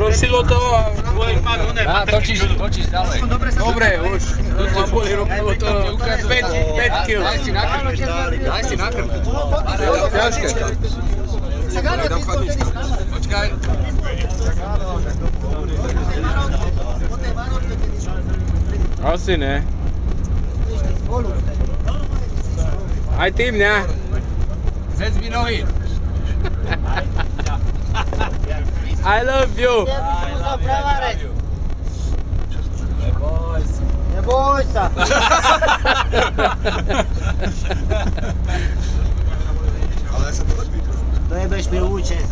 Prosilo to a... Točíš ďalej. Dobre, už. Tu ma boli ruky, lebo to 5 kg. Daj si na krm. Ťažké. Počkaj. Asi ne. Aj ty mňa. Zec mi nohy. I love you. Neboj sa. Ale sa to lepí trošku. Dojebeš mi účet.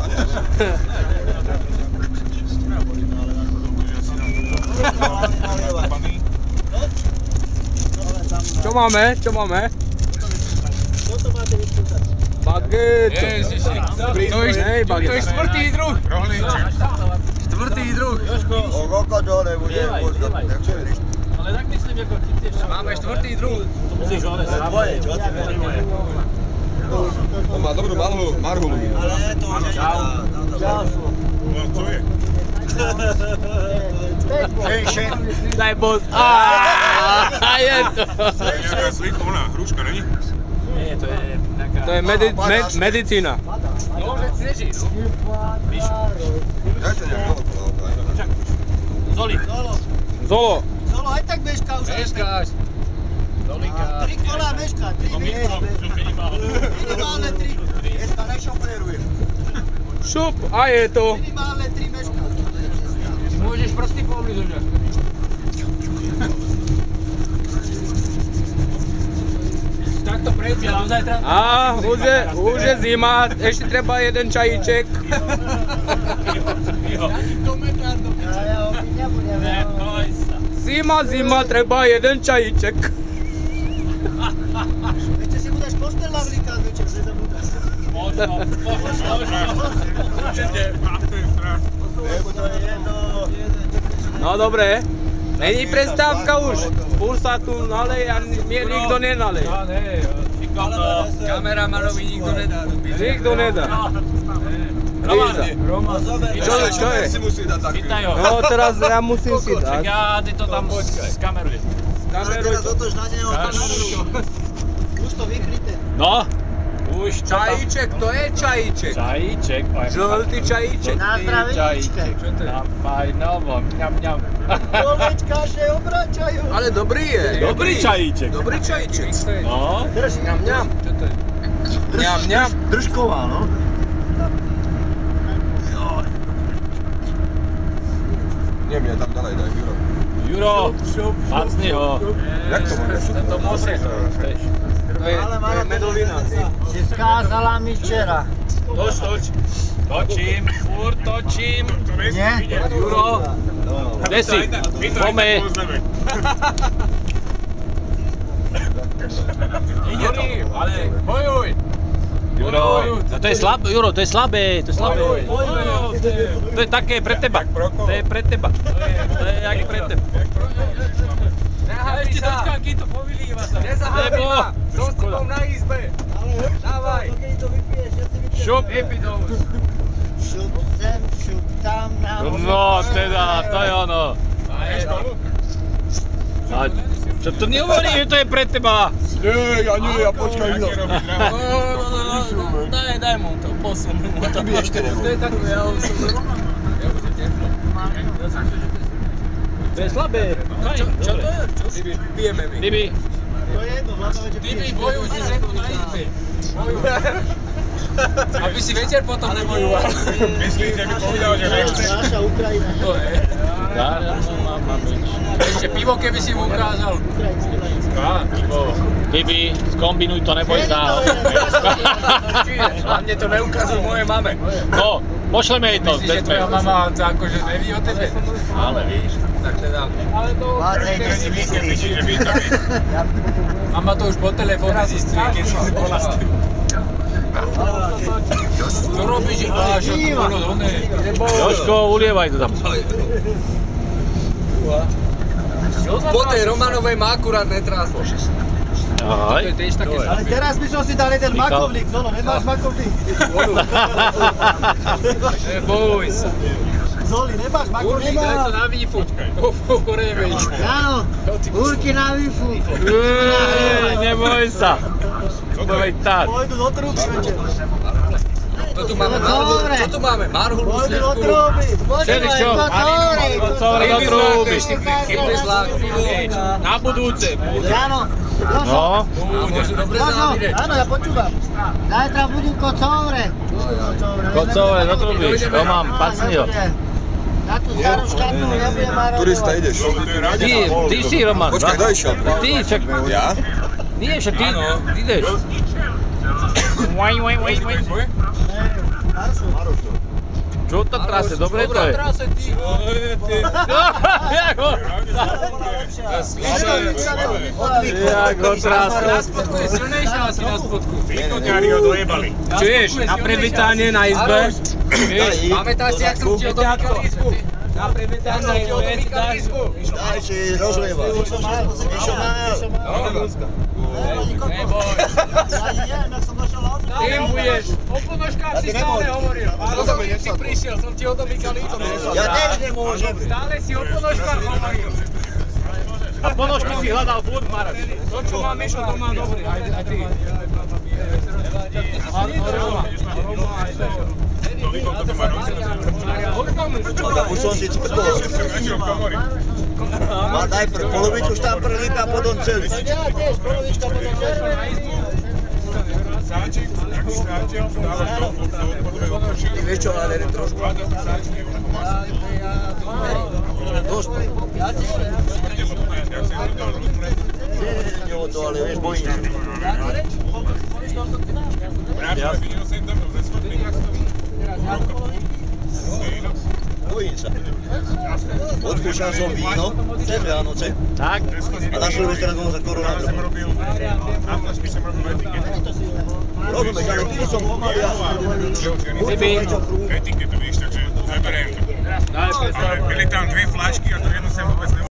Čo máme? Čo máme? Toto máte vyskúšať. Baget. Ježiši. To je štvrtý druh. Štvrtý druh. Oko dole bude. Ale tak myslím, ako ty tiež. Máme štvrtý druh. To musíš hore záboje. On má dobrú marhulu. Ale to už je ďalšiu. No co je? Daj bod. A je to. Nejaká slikovná hruška, není? Nie, to je nejaká... To je medicína. No, že sneží, no. Víš? Dajte nejak dole. Zoli. Zolo. Zolo, aj tak mešká už. Meškáš. Zolíka. 3 kola mešká, 3 minimálne 3. Dneska nešoferuješ. Šup, a je to. Minimálne 3 mešká. Môžeš prsty pooblízať. Takto prejde, zajtra. A, už je zima, ešte treba jeden čajíček. Ja opäť nebudem. Zima, treba jeden čajíček. Ešte si budeš postel navlíkať večer, nezabúdaš. Určite. To je jedno. No dobre. Není prestávka už. Púl sa tu nalej a nikto nenalej. Kamera malovi nikto nedá. Nikto nedá. Roman, Čo je? Si musí dať za chvíľu. No teraz ja musím si dať. Ja ty to tam skamerujem. Ale teraz otoč na neho kameru. Už to vykryté. No. Už čo tam? Čajíček, to je čajíček. Čajíček. Žltý čajíček. Na zdraveničke. Na fajnovo, mňam. Kolečka sa obračajú. Ale dobrý je. Dobrý čajíček. Dobrý čajíček. No. Drž. Mňam. Čo to je? Mňam. Držková, no. Nie, mňa tam ďalej daj, Juro. Juro, facni ho. Jak to môže? To môže. To je medovina. Si skázala mi včera. Toč. Točím, furt točím. Nie? Juro, kde si? Pome. Ide to, ale bojuj. Juro, to je slabé, Juro, to je slabé. To je také pre teba. To je pre teba. To je jak pre teba. Ešte dočkám, kým to povylíva sa. Nezahábaj ma. Som s tebou na izbe. Dávaj. Keď to vypiješ, ja si vypiješ. Šup, vypí to už. Šup sem, šup tam. No teda, to je ono. A čo to nehovorí, že to je pre teba? Nie, ja počkaj, Juro. Daj mu to, posun mu to. Ty by ešte nebol. To je takové, ja som... To je slabé. Čo to je? Pijeme my. Dyby. To je jedno, hlavne, že Dyby, bojuj si že na izbe. Bojuj. Aby si večer potom nebojoval. Myslíš, že by povedal, že nechce? Naša Ukrajina. To je. Ja mám nič. Ešte pivo, keby si mu ukázal. Pivo. Dyby, skombinuj to, neboj sa. Hlavne to neukazuj mojej mame. No, pošleme jej to. Myslíš, že tvoja mama akože neví o tebe? Ale víš. Tak teda. Vácej, ty si myslíš. Mama to už po telefóne zistuje, keď som bola s tým. Čo robíš? Čo tu bolo doné? Jožko, ulievaj to tam. Po tej Romanovej ma akurát netráslo. Ahoj. To je tiež také Ale teraz by som si dal jeden makovlík, Zolo, nemáš makovlík? Neboj sa. Zoli, nemáš makurník? Daj to na výfuk. Remeč. Áno, Urky na výfuk. Neboj sa. Povedz tak. Pôjdu do trúby večer. Čo tu máme? Marhul? Čo tu máme? Marhul? Pôjdu do trúby. Čeli čo? Kocovre do trúby. Na budúce. Áno. No. Áno, ja počúvam. Zajtra budú kocovre. Kocovre do trúby. To mám, pacni ho. Na tú starú štátu nebudem marovať. Turista ideš. Ty si, Roman. Počkaj, kto išiel? Ty, však... Ja? Nie, však ty ideš. Uaj. Čo to trase? Dobre to je. Jak ho trase. Na spodku je silnejšia asi na spodku. Východňári ho dojebali. Čiže, na privítanie na izbe. Pamätáš si, jak som ti odomýkal izbu? Na privítanie na izbe. Daj si rozlieva. Išo mal. Neboj. Tým budeš. O ponožkách si stále hovoril. Áno, si prišiel, som ti odomýkal izbu. Ja tiež nemôžem. Stále si o ponožkách hovoril. A ponožky si hľadal furt, Maraš. To, čo má Mišo doma, dobrý. Aj ty. Už som si cprtol. Má najprv polovičku štamprlíka, potom celý. Ja tiež polovička, potom celý. Ty vieš čo, ale trošku. Dosť. Nie o to, ale vieš, bojím sa. Bojím sa. Odskúšal som víno, cez Vianoce. Tak. A na Silvestra som sa korona drbil. Rozumieš, ale ty som pomaly Etiketu, víš, takže zaberiem to. Ale byli tam dve flašky a to jedno sem vôbec